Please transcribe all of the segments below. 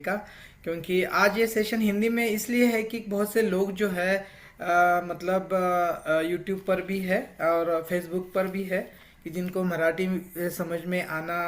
का। क्योंकि आज ये सेशन हिंदी में इसलिए है कि बहुत से लोग जो है मतलब यूट्यूब पर भी है और फेसबुक पर भी है कि जिनको मराठी समझ में आना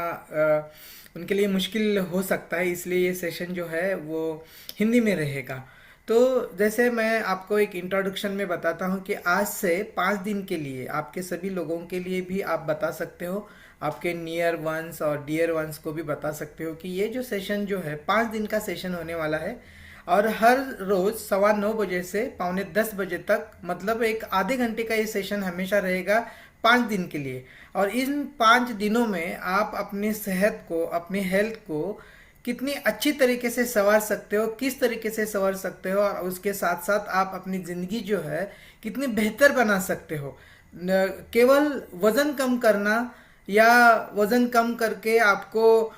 उनके लिए मुश्किल हो सकता है, इसलिए ये सेशन जो है वो हिंदी में रहेगा। तो जैसे मैं आपको एक इंट्रोडक्शन में बताता हूँ कि आज से 5 दिन के लिए आपके सभी लोगों के लिए भी आप बता सकते हो, आपके नियर वंस और डियर वंस को भी बता सकते हो कि ये जो सेशन जो है 5 दिन का सेशन होने वाला है। और हर रोज 9:15 बजे से 9:45 बजे तक, मतलब एक आधे घंटे का ये सेशन हमेशा रहेगा 5 दिन के लिए। और इन 5 दिनों में आप अपनी सेहत को, अपनी हेल्थ को कितनी अच्छी तरीके से संवार सकते हो, किस तरीके से संवार सकते हो, और उसके साथ साथ आप अपनी ज़िंदगी जो है कितनी बेहतर बना सकते हो। केवल वज़न कम करना या वज़न कम करके आपको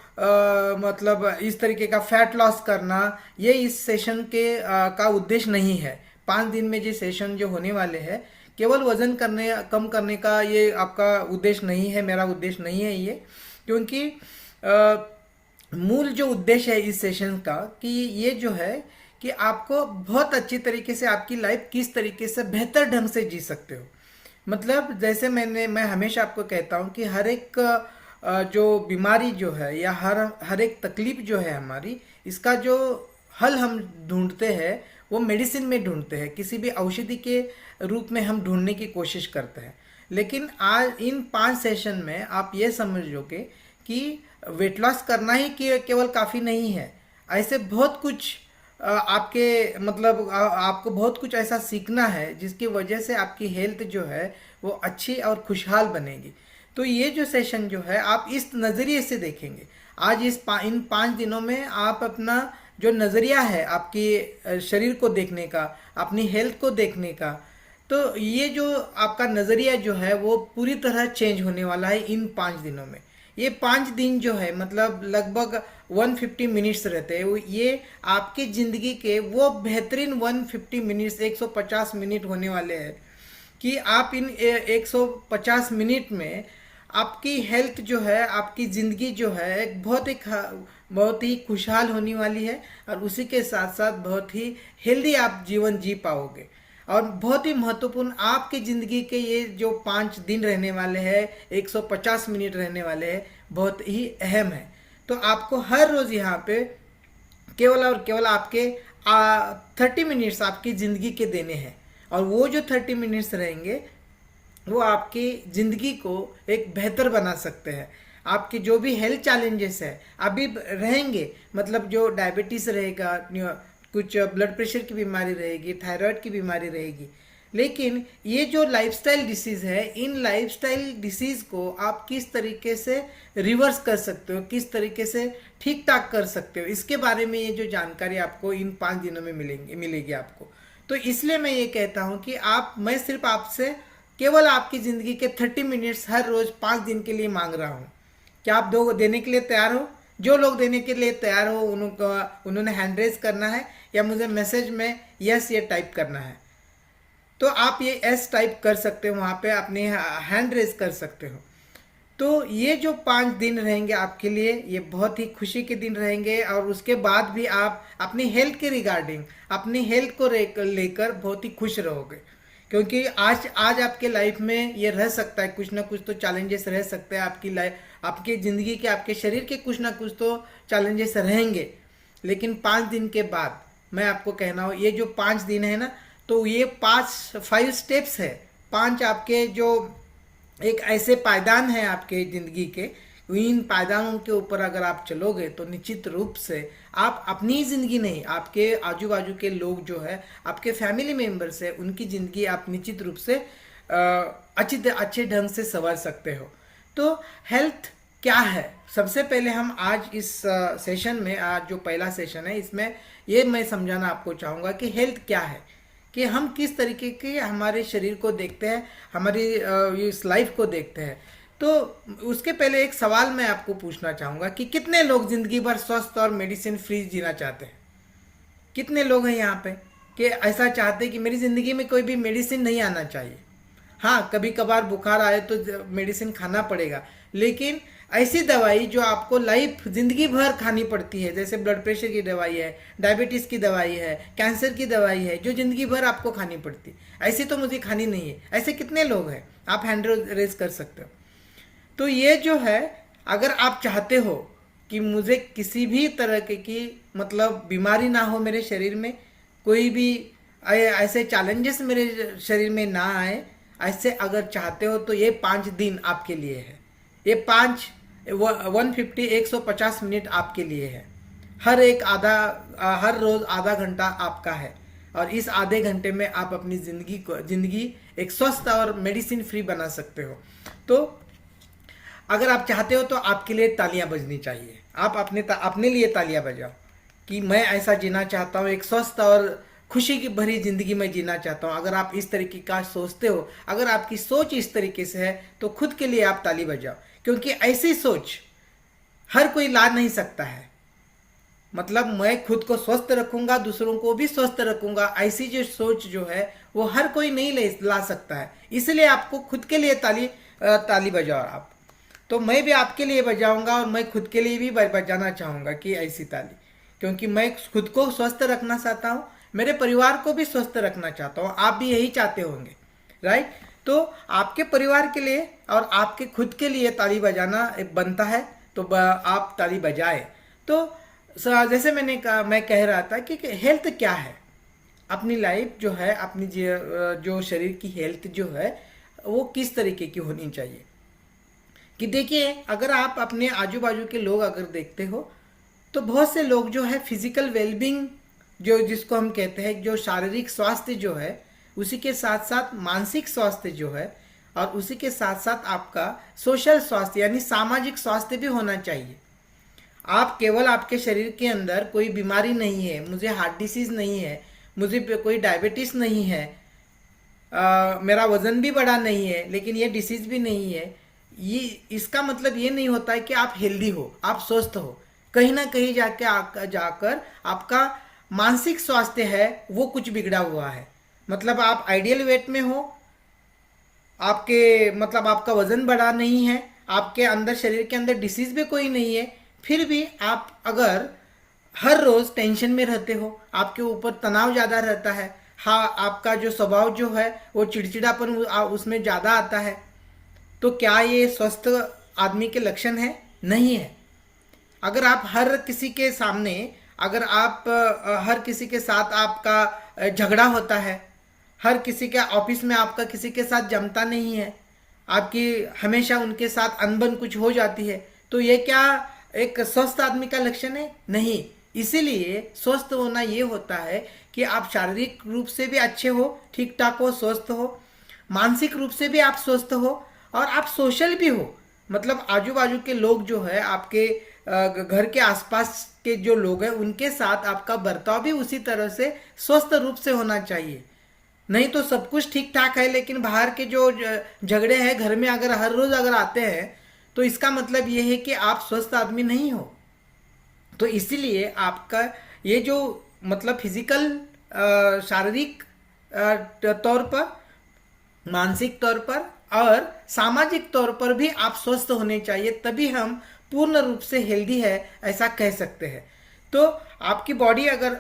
मतलब इस तरीके का फैट लॉस करना, ये इस सेशन का उद्देश्य नहीं है। 5 दिन में जो सेशन जो होने वाले हैं, केवल वज़न कम करने का ये आपका उद्देश्य नहीं है, मेरा उद्देश्य नहीं है ये। क्योंकि मूल जो उद्देश्य है इस सेशन का कि ये जो है कि आपको बहुत अच्छी तरीके से आपकी लाइफ किस तरीके से बेहतर ढंग से जी सकते हो। मतलब जैसे मैं हमेशा आपको कहता हूँ कि हर एक जो बीमारी जो है या हर एक तकलीफ जो है हमारी, इसका जो हल हम ढूंढते हैं वो मेडिसिन में ढूंढते हैं, किसी भी औषधि के रूप में हम ढूंढने की कोशिश करते हैं। लेकिन आज इन 5 सेशन में आप ये समझोगे कि वेट लॉस करना ही केवल काफ़ी नहीं है। ऐसे बहुत कुछ आपके मतलब आपको बहुत कुछ ऐसा सीखना है जिसकी वजह से आपकी हेल्थ जो है वो अच्छी और खुशहाल बनेगी। तो ये जो सेशन जो है आप इस नज़रिए से देखेंगे। आज इन 5 दिनों में आप अपना जो नज़रिया है आपकी शरीर को देखने का, अपनी हेल्थ को देखने का, तो ये जो आपका नज़रिया जो है वो पूरी तरह चेंज होने वाला है इन 5 दिनों में। ये 5 दिन जो है मतलब लगभग 150 मिनट्स रहते हैं, ये आपकी ज़िंदगी के वो बेहतरीन 150 मिनट्स 150 मिनट होने वाले हैं कि आप इन 150 मिनट में आपकी हेल्थ जो है, आपकी ज़िंदगी जो है एक बहुत ही खुशहाल होने वाली है। और उसी के साथ साथ बहुत ही हेल्दी आप जीवन जी पाओगे। और बहुत ही महत्वपूर्ण आपकी ज़िंदगी के ये जो 5 दिन रहने वाले हैं, 150 मिनट रहने वाले हैं, बहुत ही अहम है। तो आपको हर रोज़ यहाँ पे केवल और केवल आपके 30 मिनट्स आपकी ज़िंदगी के देने हैं। और वो जो 30 मिनट्स रहेंगे वो आपकी ज़िंदगी को एक बेहतर बना सकते हैं। आपके जो भी हेल्थ चैलेंजेस है अभी रहेंगे, मतलब जो डायबिटीज़ रहेगा, कुछ ब्लड प्रेशर की बीमारी रहेगी, थायराइड की बीमारी रहेगी, लेकिन ये जो लाइफस्टाइल डिसीज़ है, इन लाइफस्टाइल डिसीज़ को आप किस तरीके से रिवर्स कर सकते हो, किस तरीके से ठीक ठाक कर सकते हो, इसके बारे में ये जो जानकारी आपको इन 5 दिनों में मिलेगी आपको। तो इसलिए मैं ये कहता हूँ कि मैं सिर्फ आपसे केवल आपकी ज़िंदगी के 30 मिनट्स हर रोज़ 5 दिन के लिए मांग रहा हूँ। क्या आप दो देने के लिए तैयार हो? जो लोग देने के लिए तैयार हो उन्होंने हैंड रेज करना है या मुझे मैसेज में यस ये टाइप करना है। तो आप ये एस टाइप कर सकते हो, वहाँ पे अपनी हैंड रेज कर सकते हो। तो ये जो 5 दिन रहेंगे आपके लिए, ये बहुत ही खुशी के दिन रहेंगे। और उसके बाद भी आप अपनी हेल्थ के रिगार्डिंग, अपनी हेल्थ को लेकर बहुत ही खुश रहोगे। क्योंकि आज आपके लाइफ में ये रह सकता है, कुछ ना कुछ तो चैलेंजेस रह सकते हैं आपकी लाइफ, आपकी ज़िंदगी के, आपके शरीर के कुछ ना कुछ तो चैलेंजेस रहेंगे। लेकिन 5 दिन के बाद मैं आपको कहना हो, ये जो 5 दिन है ना, तो ये 5 स्टेप्स है। 5 आपके जो एक ऐसे पायदान है आपके ज़िंदगी के, इन पायदानों के ऊपर अगर आप चलोगे तो निश्चित रूप से आप अपनी ज़िंदगी नहीं, आपके आजू बाजू के लोग जो है, आपके फैमिली मेम्बर्स है, उनकी ज़िंदगी आप निश्चित रूप से अच्छे ढंग से संवार सकते हो। तो हेल्थ क्या है, सबसे पहले हम आज इस सेशन में, आज जो पहला सेशन है इसमें ये मैं समझाना आपको चाहूँगा कि हेल्थ क्या है, कि हम किस तरीके के हमारे शरीर को देखते हैं, हमारी इस लाइफ को देखते हैं। तो उसके पहले एक सवाल मैं आपको पूछना चाहूँगा कि कितने लोग ज़िंदगी भर स्वस्थ और मेडिसिन फ्री जीना चाहते हैं? कितने लोग हैं यहाँ पे कि ऐसा चाहते हैं कि मेरी ज़िंदगी में कोई भी मेडिसिन नहीं आना चाहिए? हाँ, कभी कभार बुखार आए तो मेडिसिन खाना पड़ेगा, लेकिन ऐसी दवाई जो आपको लाइफ जिंदगी भर खानी पड़ती है, जैसे ब्लड प्रेशर की दवाई है, डायबिटीज की दवाई है, कैंसर की दवाई है, जो जिंदगी भर आपको खानी पड़ती है, ऐसी तो मुझे खानी नहीं है। ऐसे कितने लोग हैं, आप हैंड रेज कर सकते हो। तो ये जो है, अगर आप चाहते हो कि मुझे किसी भी तरह की मतलब बीमारी ना हो मेरे शरीर में, कोई भी ऐसे चैलेंजेस मेरे शरीर में ना आए, ऐसे अगर चाहते हो तो ये 5 दिन आपके लिए है। ये 150 आपके लिए है। हर रोज आधा घंटा आपका है, और इस आधे घंटे में आप अपनी जिंदगी एक स्वस्थ और मेडिसिन फ्री बना सकते हो। तो अगर आप चाहते हो तो आपके लिए तालियां बजनी चाहिए। आप अपने लिए तालियां बजाओ कि मैं ऐसा जीना चाहता हूँ, एक स्वस्थ और खुशी की भरी जिंदगी में जीना चाहता हूँ। अगर आप इस तरीके का सोचते हो, अगर आपकी सोच इस तरीके से है, तो खुद के लिए आप ताली बजाओ, क्योंकि ऐसी सोच हर कोई ला नहीं सकता है। मतलब मैं खुद को स्वस्थ रखूंगा, दूसरों को भी स्वस्थ रखूंगा, ऐसी जो सोच जो है वो हर कोई नहीं ला सकता है। इसलिए आपको खुद के लिए ताली बजाओ आप। तो मैं भी आपके लिए बजाऊंगा, और मैं खुद के लिए भी बजाना चाहूंगा कि ऐसी ताली, क्योंकि मैं खुद को स्वस्थ रखना चाहता हूँ, मेरे परिवार को भी स्वस्थ रखना चाहता हूँ। आप भी यही चाहते होंगे, राइट? तो आपके परिवार के लिए और आपके खुद के लिए ताली बजाना एक बनता है, तो आप ताली बजाए। तो जैसे मैं कह रहा था कि हेल्थ क्या है, अपनी लाइफ जो है, अपनी जो शरीर की हेल्थ जो है वो किस तरीके की होनी चाहिए। कि देखिए, अगर आप अपने आजू बाजू के लोग अगर देखते हो, तो बहुत से लोग जो है फिजिकल वेलबींग जो जिसको हम कहते हैं, जो शारीरिक स्वास्थ्य जो है, उसी के साथ साथ मानसिक स्वास्थ्य जो है, और उसी के साथ साथ आपका सोशल स्वास्थ्य यानी सामाजिक स्वास्थ्य भी होना चाहिए। आप केवल आपके शरीर के अंदर कोई बीमारी नहीं है, मुझे हार्ट डिसीज नहीं है, मुझे कोई डायबिटीज नहीं है, मेरा वजन भी बड़ा नहीं है, लेकिन ये डिसीज भी नहीं है, ये इसका मतलब ये नहीं होता है कि आप हेल्दी हो, आप स्वस्थ हो। कहीं ना कहीं जाकर आपका मानसिक स्वास्थ्य है वो कुछ बिगड़ा हुआ है। मतलब आप आइडियल वेट में हो, आपके मतलब आपका वजन बड़ा नहीं है, आपके अंदर शरीर के अंदर डिसीज भी कोई नहीं है, फिर भी आप अगर हर रोज टेंशन में रहते हो, आपके ऊपर तनाव ज्यादा रहता है, हाँ, आपका जो स्वभाव जो है वो चिड़चिड़ापन उसमें ज्यादा आता है, तो क्या ये स्वस्थ आदमी के लक्षण है? नहीं है। अगर आप हर किसी के सामने, अगर आप हर किसी के साथ आपका झगड़ा होता है, हर किसी के ऑफिस में आपका किसी के साथ जमता नहीं है, आपकी हमेशा उनके साथ अनबन कुछ हो जाती है, तो ये क्या एक स्वस्थ आदमी का लक्षण है? नहीं। इसीलिए स्वस्थ होना ये होता है कि आप शारीरिक रूप से भी अच्छे हो, ठीक ठाक हो, स्वस्थ हो, मानसिक रूप से भी आप स्वस्थ हो, और आप सोशल भी हो। मतलब आजू बाजू के लोग जो है, आपके घर के आसपास के जो लोग हैं, उनके साथ आपका बर्ताव भी उसी तरह से स्वस्थ रूप से होना चाहिए। नहीं तो सब कुछ ठीक ठाक है, लेकिन बाहर के जो झगड़े हैं घर में अगर हर रोज अगर आते हैं, तो इसका मतलब ये है कि आप स्वस्थ आदमी नहीं हो। तो इसीलिए आपका ये जो मतलब फिजिकल शारीरिक तौर पर, मानसिक तौर पर और सामाजिक तौर पर भी आप स्वस्थ होने चाहिए, तभी हम पूर्ण रूप से हेल्दी है ऐसा कह सकते हैं। तो आपकी बॉडी अगर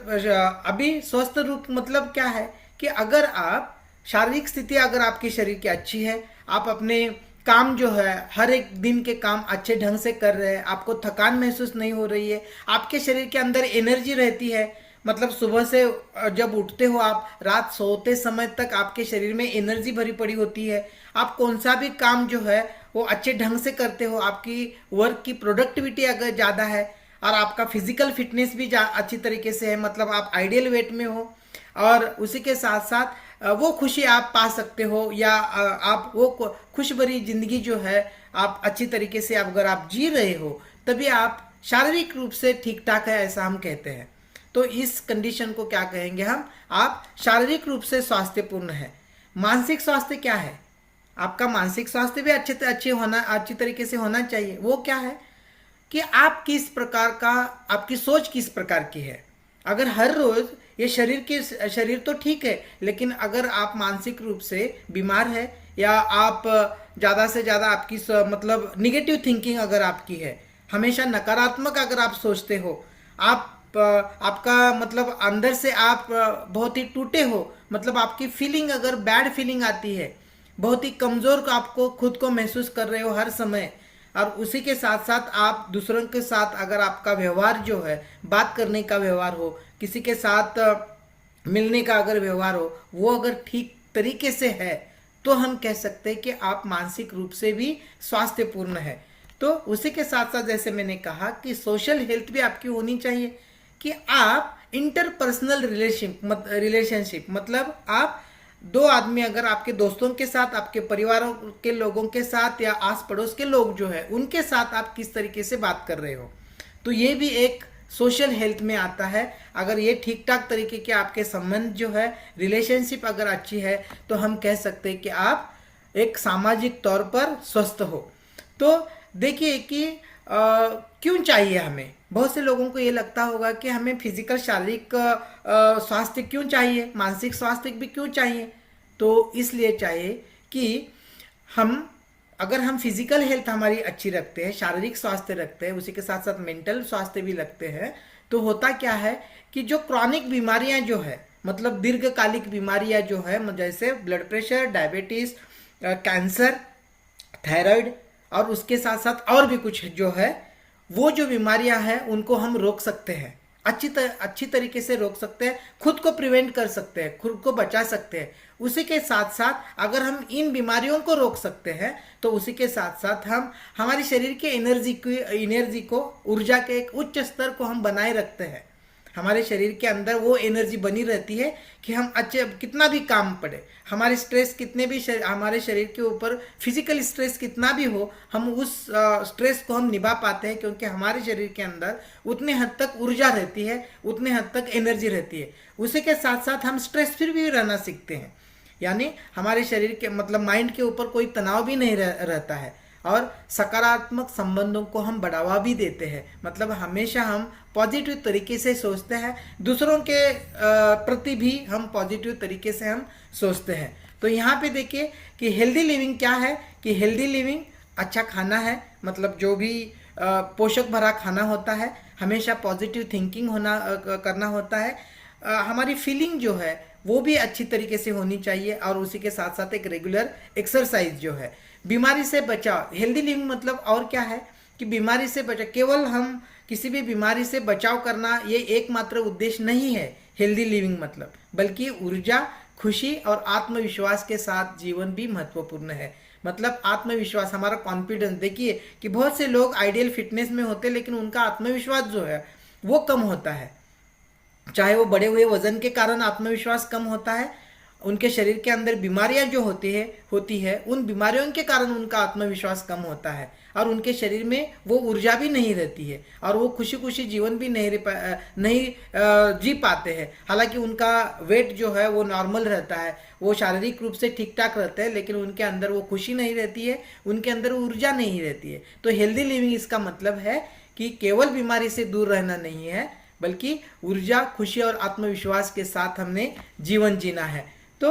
अभी स्वस्थ रूप मतलब क्या है कि अगर आप शारीरिक स्थिति अगर आपके शरीर की अच्छी है, आप अपने काम जो है हर एक दिन के काम अच्छे ढंग से कर रहे हैं, आपको थकान महसूस नहीं हो रही है, आपके शरीर के अंदर एनर्जी रहती है, मतलब सुबह से जब उठते हो आप, रात सोते समय तक आपके शरीर में एनर्जी भरी पड़ी होती है, आप कौन सा भी काम जो है वो अच्छे ढंग से करते हो, आपकी वर्क की प्रोडक्टिविटी अगर ज़्यादा है, और आपका फिजिकल फिटनेस भी अच्छी तरीके से है, मतलब आप आइडियल वेट में हो, और उसी के साथ साथ वो खुशी आप पा सकते हो, या आप वो खुश भरी जिंदगी जो है आप अच्छी तरीके से अगर आप जी रहे हो, तभी आप शारीरिक रूप से ठीक ठाक है ऐसा हम कहते हैं। तो इस कंडीशन को क्या कहेंगे हम? आप शारीरिक रूप से स्वास्थ्यपूर्ण है। मानसिक स्वास्थ्य क्या है? आपका मानसिक स्वास्थ्य भी अच्छी तरीके से होना चाहिए। वो क्या है कि आप किस प्रकार का, आपकी सोच किस प्रकार की है। अगर हर रोज ये शरीर तो ठीक है, लेकिन अगर आप मानसिक रूप से बीमार है या आप ज़्यादा से ज़्यादा आपकी मतलब निगेटिव थिंकिंग अगर आपकी है, हमेशा नकारात्मक अगर आप सोचते हो, आप आपका मतलब अंदर से आप बहुत ही टूटे हो, मतलब आपकी फीलिंग अगर बैड फीलिंग आती है, बहुत ही कमज़ोर को आपको खुद को महसूस कर रहे हो हर समय, और उसी के साथ साथ आप दूसरों के साथ अगर आपका व्यवहार जो है, बात करने का व्यवहार हो, किसी के साथ मिलने का अगर व्यवहार हो, वो अगर ठीक तरीके से है, तो हम कह सकते हैं कि आप मानसिक रूप से भी स्वास्थ्यपूर्ण है। तो उसी के साथ साथ जैसे मैंने कहा कि सोशल हेल्थ भी आपकी होनी चाहिए, कि आप इंटरपर्सनल रिलेशनशिप मतलब आप दो आदमी अगर आपके दोस्तों के साथ, आपके परिवारों के लोगों के साथ, या आस पड़ोस के लोग जो है उनके साथ आप किस तरीके से बात कर रहे हो, तो ये भी एक सोशल हेल्थ में आता है। अगर ये ठीक ठाक तरीके के आपके संबंध जो है, रिलेशनशिप अगर अच्छी है, तो हम कह सकते हैं कि आप एक सामाजिक तौर पर स्वस्थ हो। तो देखिए कि क्यों चाहिए हमें, बहुत से लोगों को ये लगता होगा कि हमें फिजिकल शारीरिक स्वास्थ्य क्यों चाहिए, मानसिक स्वास्थ्य भी क्यों चाहिए। तो इसलिए चाहिए कि हम अगर हम फिजिकल हेल्थ हमारी अच्छी रखते हैं, शारीरिक स्वास्थ्य रखते हैं, उसी के साथ साथ मेंटल स्वास्थ्य भी रखते हैं, तो होता क्या है कि जो क्रॉनिक बीमारियां जो है, मतलब दीर्घकालिक बीमारियां जो है, जैसे blood pressure, diabetes, cancer, thyroid, और उसके साथ साथ और भी कुछ जो है, वो जो बीमारियां हैं उनको हम रोक सकते हैं, अच्छी तरीके से रोक सकते हैं, खुद को प्रिवेंट कर सकते हैं, खुद को बचा सकते हैं। उसी के साथ साथ अगर हम इन बीमारियों को रोक सकते हैं, तो उसी के साथ साथ हम हमारे शरीर के एनर्जी को, ऊर्जा के एक उच्च स्तर को हम बनाए रखते हैं। हमारे शरीर के अंदर वो एनर्जी बनी रहती है कि हम अच्छे कितना भी काम पड़े, हमारे स्ट्रेस कितने भी हमारे शरीर के ऊपर फिजिकल स्ट्रेस कितना भी हो, हम उस स्ट्रेस को हम निभा पाते हैं, क्योंकि हमारे शरीर के अंदर उतने हद तक ऊर्जा रहती है, उतने हद तक एनर्जी रहती है। उसी के साथ साथ हम स्ट्रेस फ्री भी रहना सीखते हैं, यानी हमारे शरीर के मतलब माइंड के ऊपर कोई तनाव भी नहीं रहता है, और सकारात्मक संबंधों को हम बढ़ावा भी देते हैं। मतलब हमेशा हम पॉजिटिव तरीके से सोचते हैं, दूसरों के प्रति भी हम पॉजिटिव तरीके से हम सोचते हैं। तो यहाँ पे देखिए कि हेल्दी लिविंग क्या है, कि हेल्दी लिविंग अच्छा खाना है, मतलब जो भी पोषक भरा खाना होता है, हमेशा पॉजिटिव थिंकिंग करना होता है, हमारी फीलिंग जो है वो भी अच्छी तरीके से होनी चाहिए, और उसी के साथ साथ एक रेगुलर एक्सरसाइज जो है, बीमारी से बचाव। हेल्दी लिविंग मतलब और क्या है कि बीमारी से बचाव, केवल हम किसी भी बीमारी से बचाव करना ये एकमात्र उद्देश्य नहीं है हेल्दी लिविंग मतलब, बल्कि ऊर्जा, खुशी और आत्मविश्वास के साथ जीवन भी महत्वपूर्ण है। मतलब आत्मविश्वास, हमारा कॉन्फिडेंस। देखिए कि बहुत से लोग आइडियल फिटनेस में होते, लेकिन उनका आत्मविश्वास जो है वो कम होता है, चाहे वो बढ़े हुए वजन के कारण आत्मविश्वास कम होता है, उनके शरीर के अंदर बीमारियां जो होती है उन बीमारियों के कारण उनका आत्मविश्वास कम होता है, और उनके शरीर में वो ऊर्जा भी नहीं रहती है, और वो खुशी खुशी जीवन भी नहीं जी पाते हैं। हालांकि उनका वेट जो है वो नॉर्मल रहता है, वो शारीरिक रूप से ठीक ठाक रहते हैं, लेकिन उनके अंदर वो खुशी नहीं रहती है, उनके अंदर ऊर्जा नहीं रहती है। तो हेल्दी लिविंग इसका मतलब है कि केवल बीमारी से दूर रहना नहीं है, बल्कि ऊर्जा, खुशी और आत्मविश्वास के साथ हमने जीवन जीना है। तो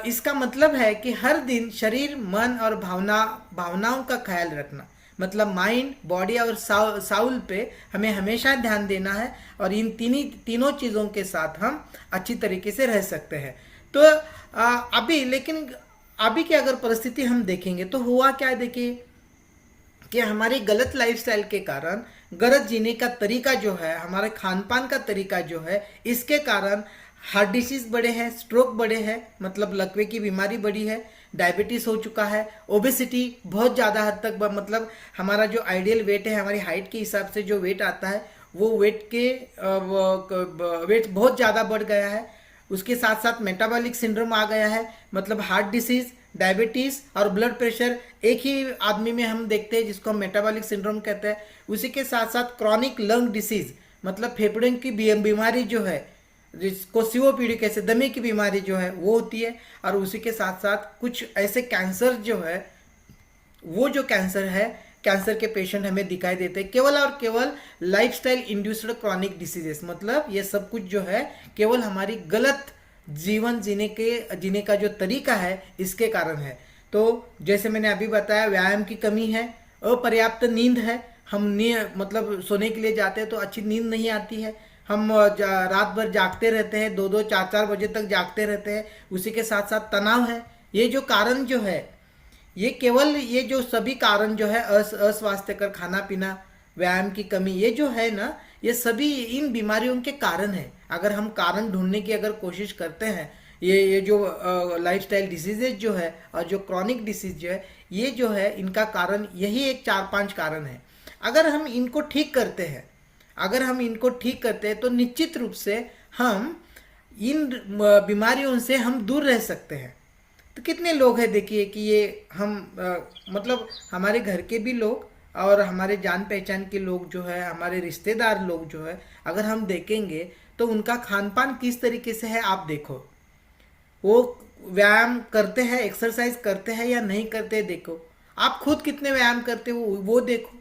इसका मतलब है कि हर दिन शरीर, मन और भावनाओं का ख्याल रखना, मतलब माइंड, बॉडी और साउल पे हमें हमेशा ध्यान देना है, और इन तीनों चीज़ों के साथ हम अच्छी तरीके से रह सकते हैं। तो अभी की अगर परिस्थिति हम देखेंगे तो हुआ क्या है, देखिए कि हमारी गलत लाइफस्टाइल के कारण, गलत जीने का तरीका जो है, हमारे खान पान का तरीका जो है, इसके कारण हार्ट डिसीज बढ़े हैं, स्ट्रोक बढ़े हैं, मतलब लकवे की बीमारी बढ़ी है, डायबिटीज हो चुका है, ओबेसिटी बहुत ज़्यादा हद तक, मतलब हमारा जो आइडियल वेट है, हमारी हाइट के हिसाब से जो वेट आता है, वो वेट बहुत ज़्यादा बढ़ गया है। उसके साथ साथ मेटाबॉलिक सिंड्रोम आ गया है, मतलब हार्ट डिसीज, डायबिटीज और ब्लड प्रेशर एक ही आदमी में हम देखते हैं, जिसको हम मेटाबॉलिक सिंड्रोम कहते हैं। उसी के साथ साथ क्रॉनिक लंग डिसीज, मतलब फेफड़ों की बीमारी जो है, जिसको सीओपीडी कहते हैं, दमे की बीमारी जो है वो होती है। और उसी के साथ साथ कुछ ऐसे कैंसर जो है, वो जो कैंसर है, कैंसर के पेशेंट हमें दिखाई देते हैं, केवल और केवल लाइफस्टाइल इंड्यूस्ड क्रॉनिक डिसीजेस। मतलब ये सब कुछ जो है केवल हमारी गलत जीवन जीने का जो तरीका है, इसके कारण है। तो जैसे मैंने अभी बताया, व्यायाम की कमी है, अपर्याप्त नींद है। हम मतलब सोने के लिए जाते हैं तो अच्छी नींद नहीं आती है। हम रात भर जागते रहते हैं, 2-2 4-4 बजे तक जागते रहते हैं। उसी के साथ साथ तनाव है। ये जो कारण जो है, ये केवल ये जो सभी कारण जो है अस्वास्थ्यकर खाना पीना, व्यायाम की कमी, ये जो है ना, ये सभी इन बीमारियों के कारण है। अगर हम कारण ढूंढने की अगर कोशिश करते हैं, ये जो लाइफस्टाइल डिसीजेज जो है और जो क्रॉनिक डिसीज जो है, ये जो है इनका कारण यही एक 4-5 कारण है। अगर हम इनको ठीक करते हैं, अगर हम इनको ठीक करते हैं तो निश्चित रूप से हम इन बीमारियों से हम दूर रह सकते हैं। तो कितने लोग हैं देखिए कि ये हम मतलब हमारे घर के भी लोग और हमारे जान पहचान के लोग जो है, हमारे रिश्तेदार लोग जो है, अगर हम देखेंगे तो उनका खान पान किस तरीके से है आप देखो। वो व्यायाम करते हैं, एक्सरसाइज करते हैं या नहीं करते देखो। आप खुद कितने व्यायाम करते हो वो देखो।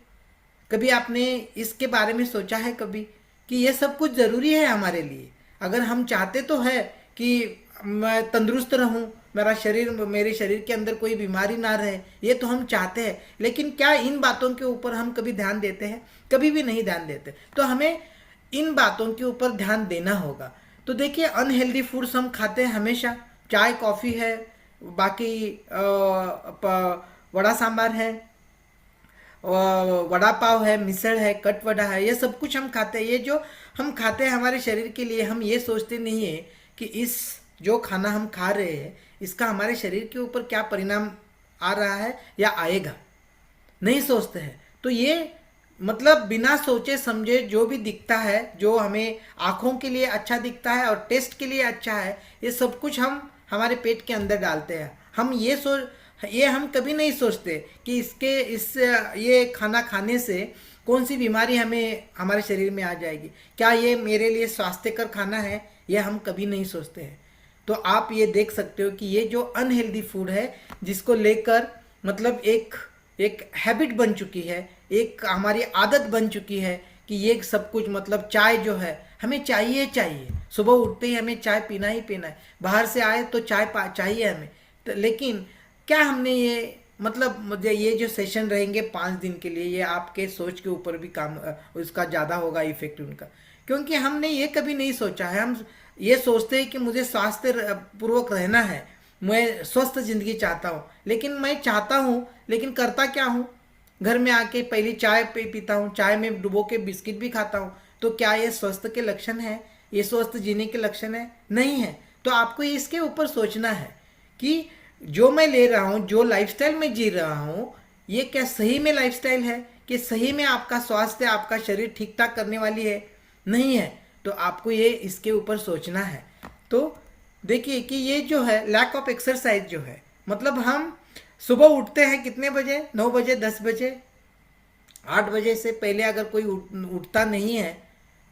कभी आपने इसके बारे में सोचा है कभी कि ये सब कुछ ज़रूरी है हमारे लिए? अगर हम चाहते तो है कि मैं तंदुरुस्त रहूं, मेरे शरीर के अंदर कोई बीमारी ना रहे, ये तो हम चाहते हैं, लेकिन क्या इन बातों के ऊपर हम कभी ध्यान देते हैं? कभी भी नहीं ध्यान देते। तो हमें इन बातों के ऊपर ध्यान देना होगा। तो देखिए, अनहेल्दी फूड्स हम खाते हैं हमेशा, चाय कॉफ़ी है, बाकी वड़ा सांबार है, वड़ा पाव है, मिसळ है, कट वड़ा है, ये सब कुछ हम खाते हैं। ये जो हम खाते हैं हमारे शरीर के लिए, हम ये सोचते नहीं है कि इस जो खाना हम खा रहे हैं इसका हमारे शरीर के ऊपर क्या परिणाम आ रहा है या आएगा, नहीं सोचते हैं। तो ये मतलब बिना सोचे समझे जो भी दिखता है, जो हमें आँखों के लिए अच्छा दिखता है और टेस्ट के लिए अच्छा है, ये सब कुछ हम हमारे पेट के अंदर डालते हैं। ये हम कभी नहीं सोचते कि ये खाना खाने से कौन सी बीमारी हमें हमारे शरीर में आ जाएगी, क्या ये मेरे लिए स्वास्थ्यकर खाना है, ये हम कभी नहीं सोचते हैं। तो आप ये देख सकते हो कि ये जो अनहेल्दी फूड है, जिसको लेकर मतलब एक हैबिट बन चुकी है, एक हमारी आदत बन चुकी है कि ये सब कुछ मतलब चाय जो है हमें चाहिए, सुबह उठते ही हमें चाय पीना ही पीना है, बाहर से आए तो चाय चाहिए हमें। तो लेकिन क्या हमने ये मतलब मुझे ये जो सेशन रहेंगे 5 दिन के लिए, ये आपके सोच के ऊपर भी काम उसका ज़्यादा होगा इफेक्ट उनका, क्योंकि हमने ये कभी नहीं सोचा है। हम ये सोचते हैं कि मुझे स्वास्थ्य पूर्वक रहना है, मैं स्वस्थ जिंदगी चाहता हूँ, लेकिन मैं चाहता हूँ लेकिन करता क्या हूँ, घर में आके पहली चाय पीता हूँ, चाय में डुबो के बिस्किट भी खाता हूँ। तो क्या ये स्वस्थ के लक्षण है? ये स्वस्थ जीने के लक्षण है? नहीं है। तो आपको इसके ऊपर सोचना है कि जो मैं ले रहा हूँ, जो लाइफस्टाइल में जी रहा हूँ, ये क्या सही में लाइफस्टाइल है कि सही में आपका स्वास्थ्य, आपका शरीर ठीक ठाक करने वाली है? नहीं है। तो आपको ये इसके ऊपर सोचना है। तो देखिए कि ये जो है लैक ऑफ एक्सरसाइज जो है, मतलब हम सुबह उठते हैं कितने बजे? 9 बजे, 10 बजे, 8 बजे से पहले अगर कोई उठता नहीं है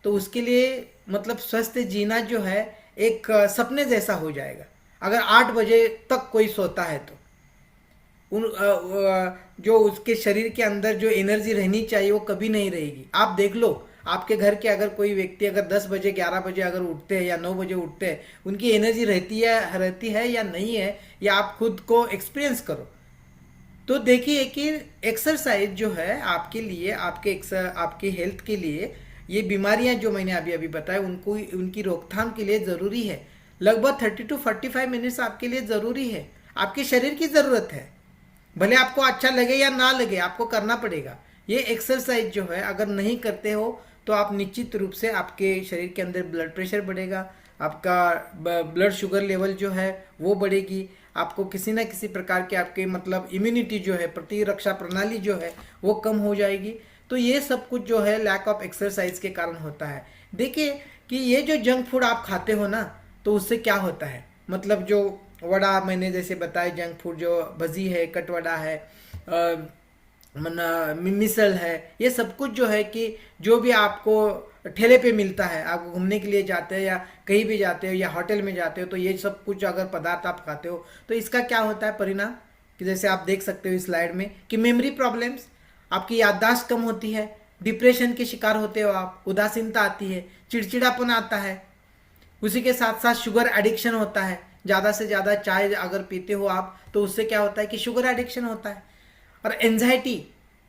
तो उसके लिए मतलब स्वस्थ जीना जो है एक सपने जैसा हो जाएगा। अगर 8 बजे तक कोई सोता है तो जो उसके शरीर के अंदर जो एनर्जी रहनी चाहिए वो कभी नहीं रहेगी। आप देख लो, आपके घर के अगर कोई व्यक्ति अगर 10 बजे 11 बजे अगर उठते हैं या 9 बजे उठते हैं, उनकी एनर्जी रहती है या नहीं है, या आप खुद को एक्सपीरियंस करो। तो देखिए कि एक्सरसाइज जो है आपके लिए, आपके हेल्थ के लिए, ये बीमारियां जो मैंने अभी अभी बताया उनकी रोकथाम के लिए ज़रूरी है। लगभग 30 to 45 मिनट्स आपके लिए ज़रूरी है, आपके शरीर की ज़रूरत है। भले आपको अच्छा लगे या ना लगे, आपको करना पड़ेगा। ये एक्सरसाइज जो है अगर नहीं करते हो तो आप निश्चित रूप से आपके शरीर के अंदर ब्लड प्रेशर बढ़ेगा, आपका ब्लड शुगर लेवल जो है वो बढ़ेगी, आपको किसी ना किसी प्रकार के आपके मतलब इम्यूनिटी जो है, प्रतिरक्षा प्रणाली जो है वो कम हो जाएगी। तो ये सब कुछ जो है लैक ऑफ एक्सरसाइज के कारण होता है। देखिए कि ये जो जंक फूड आप खाते हो ना, तो उससे क्या होता है, मतलब जो वड़ा मैंने जैसे बताया, जंक फूड जो भजी है, कटवड़ा है, मिसल है, ये सब कुछ जो है कि जो भी आपको ठेले पे मिलता है, आप घूमने के लिए जाते हो या कहीं भी जाते हो या होटल में जाते हो, तो ये सब कुछ अगर पदार्थ आप खाते हो तो इसका क्या होता है परिणाम, कि जैसे आप देख सकते हो इस स्लाइड में कि मेमोरी प्रॉब्लम्स, आपकी याददाश्त कम होती है, डिप्रेशन के शिकार होते हो आप, उदासीनता आती है, चिड़चिड़ापन आता है, उसी के साथ साथ शुगर एडिक्शन होता है, ज़्यादा से ज़्यादा चाय अगर पीते हो आप तो उससे क्या होता है कि शुगर एडिक्शन होता है। और एंजाइटी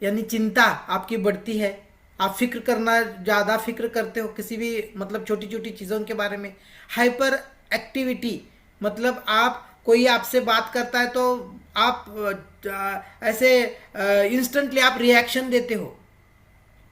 यानी चिंता आपकी बढ़ती है, आप फिक्र करना, ज़्यादा फिक्र करते हो किसी भी मतलब छोटी छोटी चीज़ों के बारे में। हाइपर एक्टिविटी मतलब आप कोई आपसे बात करता है तो आप ऐसे इंस्टेंटली आप रिएक्शन देते हो,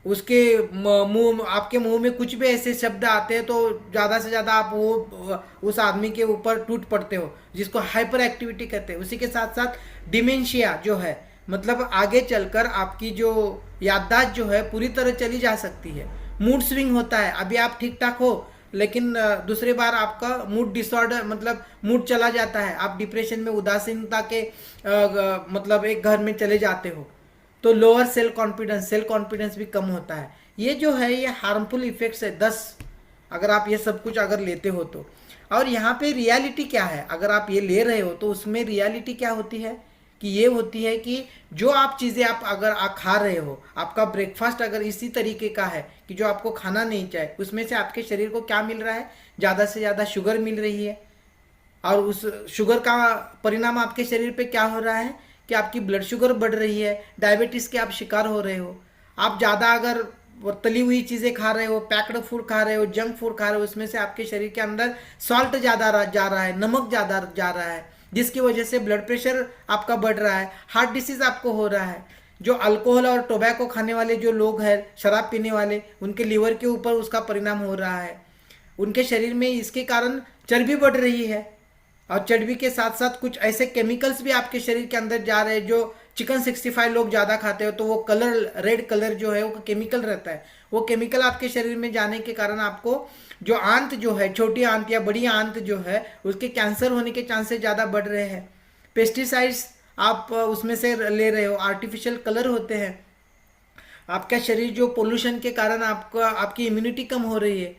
उसके मुंह, आपके मुंह में कुछ भी ऐसे शब्द आते हैं तो ज़्यादा से ज़्यादा आप वो उस आदमी के ऊपर टूट पड़ते हो, जिसको हाइपर एक्टिविटी कहते हैं। उसी के साथ साथ डिमेंशिया जो है, मतलब आगे चलकर आपकी जो याददाश्त जो है पूरी तरह चली जा सकती है। मूड स्विंग होता है, अभी आप ठीक ठाक हो लेकिन दूसरी बार आपका मूड डिसऑर्डर मतलब मूड चला जाता है, आप डिप्रेशन में, उदासीनता के मतलब एक घर में चले जाते हो। तो लोअर सेल्फ कॉन्फिडेंस भी कम होता है। ये जो है ये हार्मफुल इफेक्ट्स है 10, अगर आप ये सब कुछ अगर लेते हो तो। और यहाँ पे रियलिटी क्या है, अगर आप ये ले रहे हो तो उसमें रियलिटी क्या होती है कि ये होती है कि जो आप चीज़ें आप अगर आप खा रहे हो, आपका ब्रेकफास्ट अगर इसी तरीके का है कि जो आपको खाना नहीं चाहिए, उसमें से आपके शरीर को क्या मिल रहा है, ज़्यादा से ज़्यादा शुगर मिल रही है। और उस शुगर का परिणाम आपके शरीर पे क्या हो रहा है कि आपकी ब्लड शुगर बढ़ रही है, डायबिटीज़ के आप शिकार हो रहे हो। आप ज़्यादा अगर तली हुई चीज़ें खा रहे हो, पैक्ड फूड खा रहे हो, जंक फूड खा रहे हो, उसमें से आपके शरीर के अंदर सॉल्ट ज़्यादा जा रहा है, नमक ज़्यादा जा रहा है, जिसकी वजह से ब्लड प्रेशर आपका बढ़ रहा है, हार्ट डिसीज आपको हो रहा है। जो अल्कोहल और टोबैको खाने वाले जो लोग हैं, शराब पीने वाले, उनके लीवर के ऊपर उसका परिणाम हो रहा है, उनके शरीर में इसके कारण चर्बी बढ़ रही है। और चर्बी के साथ साथ कुछ ऐसे केमिकल्स भी आपके शरीर के अंदर जा रहे हैं। जो चिकन 65 लोग ज़्यादा खाते हो तो वो कलर, रेड कलर जो है वो केमिकल रहता है, वो केमिकल आपके शरीर में जाने के कारण आपको जो आंत जो है, छोटी आंत या बड़ी आंत जो है, उसके कैंसर होने के चांसेस ज़्यादा बढ़ रहे हैं। पेस्टिसाइड्स आप उसमें से ले रहे हो, आर्टिफिशियल कलर होते हैं। आपका शरीर जो पोल्यूशन के कारण आपका आपकी इम्यूनिटी कम हो रही है।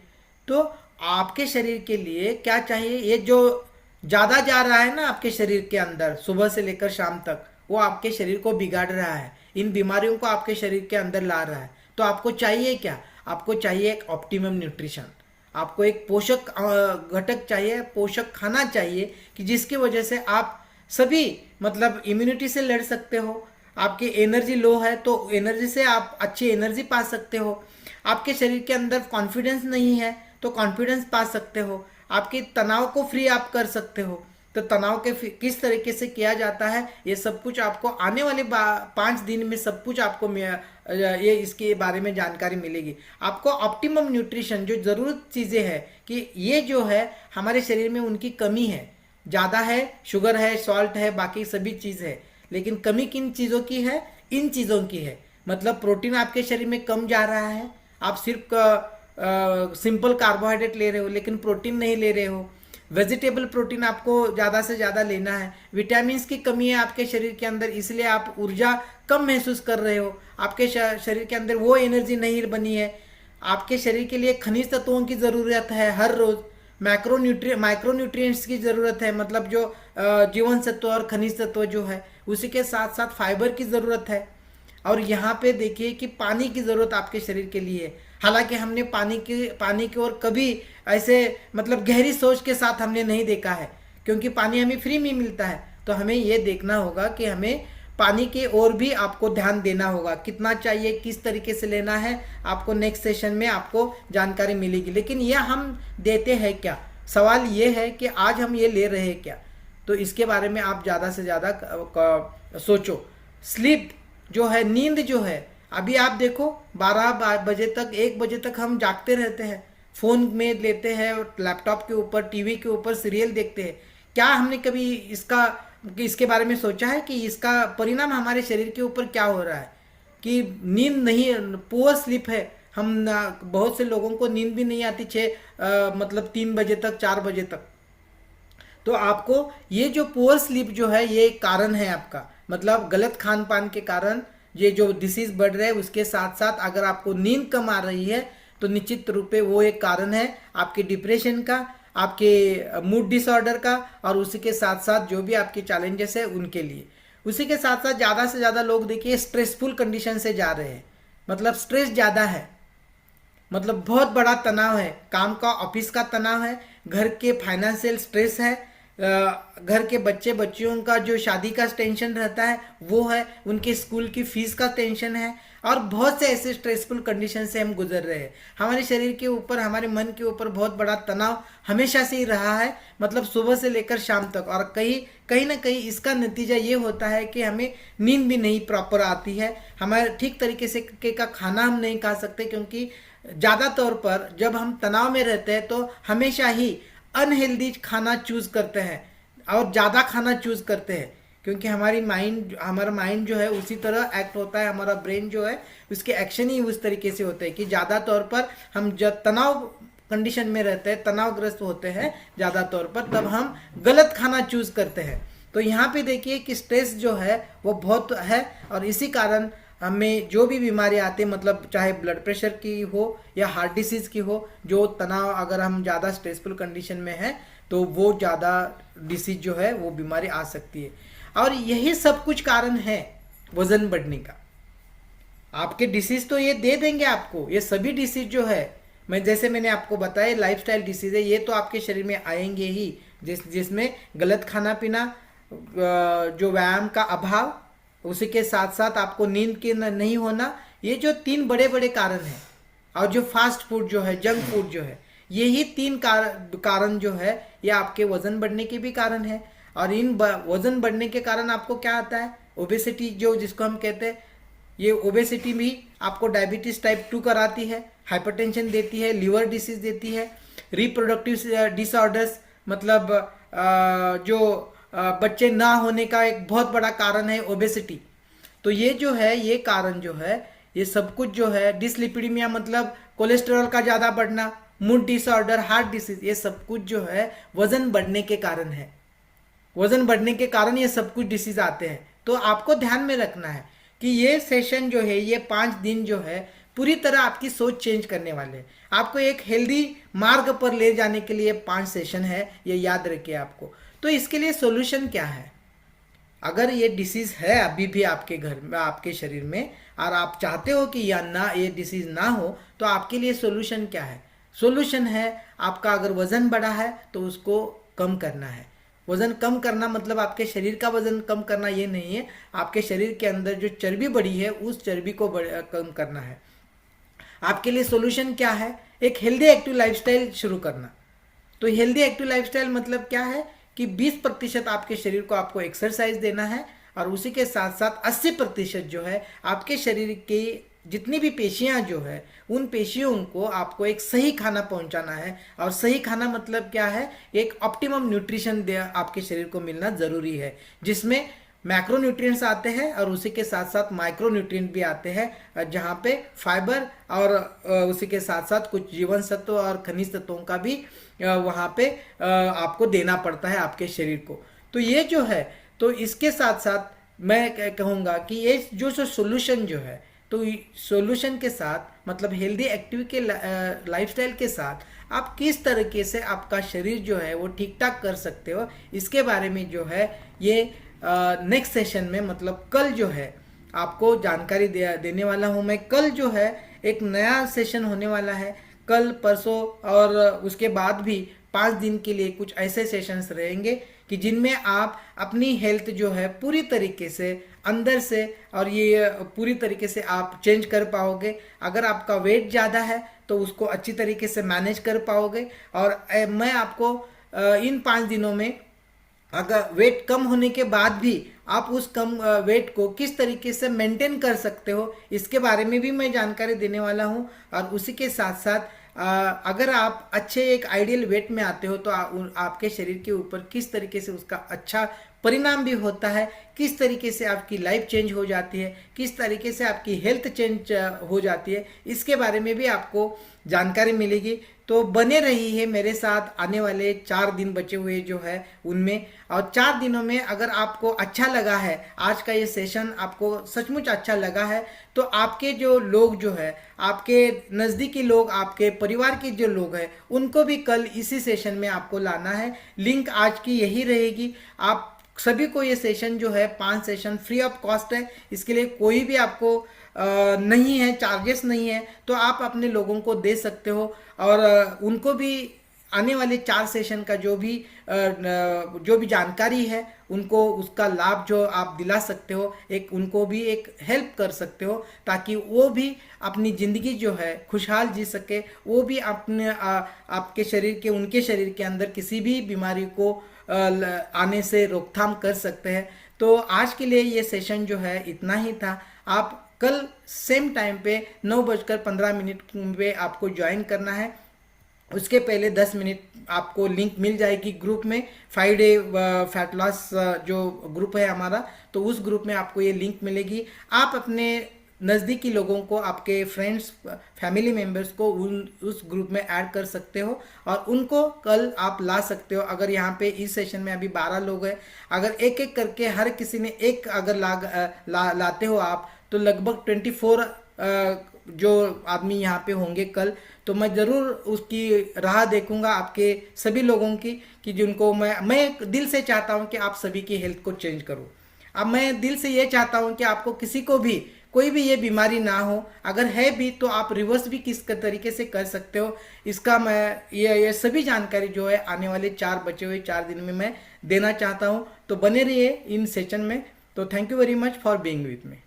तो आपके शरीर के लिए क्या चाहिए, ये जो ज़्यादा जा रहा है ना आपके शरीर के अंदर सुबह से लेकर शाम तक, वो आपके शरीर को बिगाड़ रहा है, इन बीमारियों को आपके शरीर के अंदर ला रहा है। तो आपको चाहिए क्या, आपको चाहिए एक ऑप्टिमम न्यूट्रिशन, आपको एक पोषक घटक चाहिए, पोषक खाना चाहिए कि जिसकी वजह से आप सभी मतलब इम्यूनिटी से लड़ सकते हो। आपकी एनर्जी लो है तो एनर्जी से आप अच्छी एनर्जी पा सकते हो। आपके शरीर के अंदर कॉन्फिडेंस नहीं है तो कॉन्फिडेंस पा सकते हो। आपके तनाव को फ्री आप कर सकते हो। तो तनाव के किस तरीके से किया जाता है, ये सब कुछ आपको आने वाले 5 दिन में सब कुछ आपको ये इसके बारे में जानकारी मिलेगी। आपको ऑप्टिमम न्यूट्रिशन जो ज़रूरत चीज़ें हैं कि ये जो है हमारे शरीर में उनकी कमी है, ज़्यादा है, शुगर है, सॉल्ट है, बाकी सभी चीज़ है, लेकिन कमी किन चीज़ों की है, इन चीज़ों की है। मतलब प्रोटीन आपके शरीर में कम जा रहा है, आप सिर्फ सिंपल कार्बोहाइड्रेट ले रहे हो लेकिन प्रोटीन नहीं ले रहे हो। वेजिटेबल प्रोटीन आपको ज़्यादा से ज़्यादा लेना है। विटामिन्स की कमी है आपके शरीर के अंदर, इसलिए आप ऊर्जा कम महसूस कर रहे हो, आपके शरीर के अंदर वो एनर्जी नहीं बनी है। आपके शरीर के लिए खनिज तत्वों की ज़रूरत है हर रोज़, माइक्रो न्यूट्रिएंट्स की ज़रूरत है, मतलब जो जीवन सत्व और खनिज तत्व जो है, उसी के साथ साथ फाइबर की ज़रूरत है। और यहाँ पे देखिए कि पानी की ज़रूरत आपके शरीर के लिए है। हालांकि हमने पानी की ओर कभी ऐसे मतलब गहरी सोच के साथ हमने नहीं देखा है, क्योंकि पानी हमें फ्री में मिलता है। तो हमें ये देखना होगा कि हमें पानी के ओर भी आपको ध्यान देना होगा, कितना चाहिए, किस तरीके से लेना है, आपको नेक्स्ट सेशन में आपको जानकारी मिलेगी। लेकिन ये हम देते हैं क्या, सवाल ये है कि आज हम ये ले रहे हैं क्या। तो इसके बारे में आप ज़्यादा से ज़्यादा सोचो। स्लीप जो है, नींद जो है, अभी आप देखो 12 बजे तक, 1 बजे तक हम जागते रहते हैं, फ़ोन में लेते हैं, लैपटॉप के ऊपर, टीवी के ऊपर सीरियल देखते हैं। क्या हमने कभी इसके बारे में सोचा है कि इसका परिणाम हमारे शरीर के ऊपर क्या हो रहा है, कि नींद नहीं, पुअर स्लीप है। हम बहुत से लोगों को नींद भी नहीं आती मतलब 3 बजे तक, 4 बजे तक। तो आपको ये जो पुअर स्लीप जो है ये कारण है आपका, मतलब गलत खान पान के कारण ये जो डिसीज बढ़ रहा है। उसके साथ साथ अगर आपको नींद कम आ रही है तो निश्चित रूप से वो एक कारण है आपके डिप्रेशन का, आपके मूड डिसऑर्डर का, और उसी के साथ साथ जो भी आपके चैलेंजेस है उनके लिए। उसी के साथ साथ ज़्यादा से ज़्यादा लोग देखिए स्ट्रेसफुल कंडीशन से जा रहे हैं, मतलब स्ट्रेस ज़्यादा है, मतलब बहुत बड़ा तनाव है, काम का, ऑफिस का तनाव है, घर के फाइनेंशियल स्ट्रेस है, घर के बच्चे बच्चियों का जो शादी का टेंशन रहता है वो है, उनके स्कूल की फीस का टेंशन है, और बहुत से ऐसे स्ट्रेसफुल कंडीशन से हम गुजर रहे हैं। हमारे शरीर के ऊपर, हमारे मन के ऊपर बहुत बड़ा तनाव हमेशा से ही रहा है, मतलब सुबह से लेकर शाम तक। और कहीं ना कहीं इसका नतीजा ये होता है कि हमें नींद भी नहीं प्रॉपर आती है, हमारे ठीक तरीके से का खाना हम नहीं खा सकते, क्योंकि ज़्यादा तौर पर जब हम तनाव में रहते हैं तो हमेशा ही अनहेल्दी खाना चूज करते हैं और ज़्यादा खाना चूज करते हैं, क्योंकि हमारा माइंड जो है उसी तरह एक्ट होता है, हमारा ब्रेन जो है उसके एक्शन ही उस तरीके से होते हैं कि ज़्यादा तौर पर हम जब तनाव कंडीशन में रहते हैं, तनावग्रस्त होते हैं ज़्यादा तौर पर, तब हम गलत खाना चूज करते हैं। तो यहाँ पे देखिए कि स्ट्रेस जो है वो बहुत है, और इसी कारण हमें जो भी बीमारी आती है, मतलब चाहे ब्लड प्रेशर की हो या हार्ट डिसीज की हो, जो तनाव अगर हम ज़्यादा स्ट्रेसफुल कंडीशन में है तो वो ज़्यादा डिसीज जो है वो बीमारी आ सकती है। और यही सब कुछ कारण है वजन बढ़ने का। आपके डिसीज तो ये दे देंगे आपको, ये सभी डिसीज जो है, जैसे मैंने आपको बताया लाइफस्टाइल डिसीज है, ये तो आपके शरीर में आएंगे ही, जिसमें गलत खाना पीना, जो व्यायाम का अभाव, उसी के साथ साथ आपको नींद के नहीं होना, ये जो 3 बड़े बड़े कारण हैं। और जो फास्ट फूड जो है, जंक फूड जो है, यही 3 कारण जो है ये आपके वजन बढ़ने के भी कारण है। और इन वजन बढ़ने के कारण आपको क्या आता है, ओबेसिटी, जो जिसको हम कहते हैं, ये ओबेसिटी भी आपको डायबिटीज टाइप 2 कराती है, हाइपरटेंशन देती है, लिवर डिसीज देती है, रिप्रोडक्टिव डिसऑर्डर्स, मतलब जो बच्चे ना होने का एक बहुत बड़ा कारण है ओबेसिटी। तो ये जो है, ये कारण जो है, ये सब कुछ जो है, डिसलिपिडीमिया मतलब कोलेस्टेरॉल का ज़्यादा बढ़ना, मूड डिसऑर्डर, हार्ट डिसीज, ये सब कुछ जो है वजन बढ़ने के कारण है। वजन बढ़ने के कारण ये सब कुछ डिसीज आते हैं। तो आपको ध्यान में रखना है कि ये सेशन जो है, ये 5 दिन जो है, पूरी तरह आपकी सोच चेंज करने वाले हैं। आपको एक हेल्दी मार्ग पर ले जाने के लिए 5 सेशन है, ये याद रखिए आपको। तो इसके लिए सॉल्यूशन क्या है? अगर ये डिसीज है अभी भी आपके घर में, आपके शरीर में, और आप चाहते हो कि या ना ये डिसीज ना हो, तो आपके लिए सॉल्यूशन क्या है? सॉल्यूशन है आपका, अगर वजन बढ़ा है तो उसको कम करना है। वजन कम करना मतलब आपके शरीर का वजन कम करना ये नहीं है, आपके शरीर के अंदर जो चर्बी बढ़ी है उस चर्बी को कम करना है। आपके लिए सॉल्यूशन क्या है? एक हेल्दी एक्टिव लाइफस्टाइल शुरू करना। तो हेल्दी एक्टिव लाइफस्टाइल मतलब क्या है कि 20% आपके शरीर को आपको एक्सरसाइज देना है, और उसी के साथ साथ 80% जो है आपके शरीर की जितनी भी पेशियां जो है, उन पेशियों को आपको एक सही खाना पहुंचाना है। और सही खाना मतलब क्या है? एक ऑप्टिमम न्यूट्रिशन आपके शरीर को मिलना जरूरी है, जिसमें मैक्रो न्यूट्रिएंट्स आते हैं और उसी के साथ साथ माइक्रो न्यूट्रिएंट भी आते हैं, जहाँ पे फाइबर और उसी के साथ साथ कुछ जीवन सत्व और खनिज तत्वों का भी वहाँ पे आपको देना पड़ता है आपके शरीर को। तो ये जो है, तो इसके साथ साथ मैं कहूँगा कि ये जो सोल्यूशन जो है, तो सॉल्यूशन के साथ मतलब हेल्दी एक्टिव के लाइफस्टाइल के साथ आप किस तरीके से आपका शरीर जो है वो ठीक ठाक कर सकते हो, इसके बारे में जो है ये नेक्स्ट सेशन में, मतलब कल जो है आपको जानकारी देने वाला हूँ मैं। कल जो है एक नया सेशन होने वाला है, कल परसों और उसके बाद भी 5 दिन के लिए कुछ ऐसे सेशंस रहेंगे कि जिनमें आप अपनी हेल्थ जो है पूरी तरीके से अंदर से, और ये पूरी तरीके से आप चेंज कर पाओगे। अगर आपका वेट ज़्यादा है तो उसको अच्छी तरीके से मैनेज कर पाओगे। और मैं आपको इन 5 दिनों में, अगर वेट कम होने के बाद भी आप उस कम वेट को किस तरीके से मेंटेन कर सकते हो, इसके बारे में भी मैं जानकारी देने वाला हूं। और उसी के साथ साथ अगर आप अच्छे एक आइडियल वेट में आते हो तो आपके शरीर के ऊपर किस तरीके से उसका अच्छा परिणाम भी होता है, किस तरीके से आपकी लाइफ चेंज हो जाती है, किस तरीके से आपकी हेल्थ चेंज हो जाती है, इसके बारे में भी आपको जानकारी मिलेगी। तो बने रही है मेरे साथ आने वाले 4 दिन बचे हुए जो है उनमें। और 4 दिनों में अगर आपको अच्छा लगा है, आज का ये सेशन आपको सचमुच अच्छा लगा है, तो आपके जो लोग जो है, आपके नज़दीकी लोग, आपके परिवार के जो लोग हैं, उनको भी कल इसी सेशन में आपको लाना है। लिंक आज की यही रहेगी। आप सभी को ये सेशन जो है 5 सेशन फ्री ऑफ कॉस्ट है, इसके लिए कोई भी आपको नहीं है, चार्जेस नहीं है, तो आप अपने लोगों को दे सकते हो और उनको भी आने वाले 4 सेशन का जो भी जानकारी है उनको उसका लाभ जो आप दिला सकते हो, एक उनको भी एक हेल्प कर सकते हो, ताकि वो भी अपनी ज़िंदगी जो है खुशहाल जी सके, वो भी आपके शरीर के उनके शरीर के अंदर किसी भी बीमारी को आने से रोकथाम कर सकते हैं। तो आज के लिए ये सेशन जो है इतना ही था। आप कल सेम टाइम पे 9:15 पे आपको ज्वाइन करना है। उसके पहले 10 मिनट आपको लिंक मिल जाएगी ग्रुप में, 5 डे फैट लॉस जो ग्रुप है हमारा, तो उस ग्रुप में आपको ये लिंक मिलेगी। आप अपने नज़दीकी लोगों को, आपके फ्रेंड्स फैमिली मेम्बर्स को उस ग्रुप में ऐड कर सकते हो और उनको कल आप ला सकते हो। अगर यहाँ पे इस सेशन में अभी 12 लोग हैं, अगर एक एक करके हर किसी ने एक अगर लाते हो आप, तो लगभग 24 जो आदमी यहाँ पे होंगे कल, तो मैं ज़रूर उसकी राह देखूंगा आपके सभी लोगों की, कि जिनको मैं दिल से चाहता हूँ कि आप सभी की हेल्थ को चेंज करूँ। अब मैं दिल से ये चाहता हूँ कि आपको किसी को भी कोई भी ये बीमारी ना हो, अगर है भी तो आप रिवर्स भी किस तरीके से कर सकते हो, इसका मैं ये सभी जानकारी जो है आने वाले 4 दिन में मैं देना चाहता हूँ। तो बने रहिए इन सेशन में। तो thank you very much for being with me.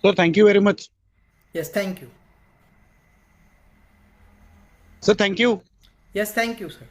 Sir, thank you very much. Yes thank you. Sir, thank you. Yes thank you sir.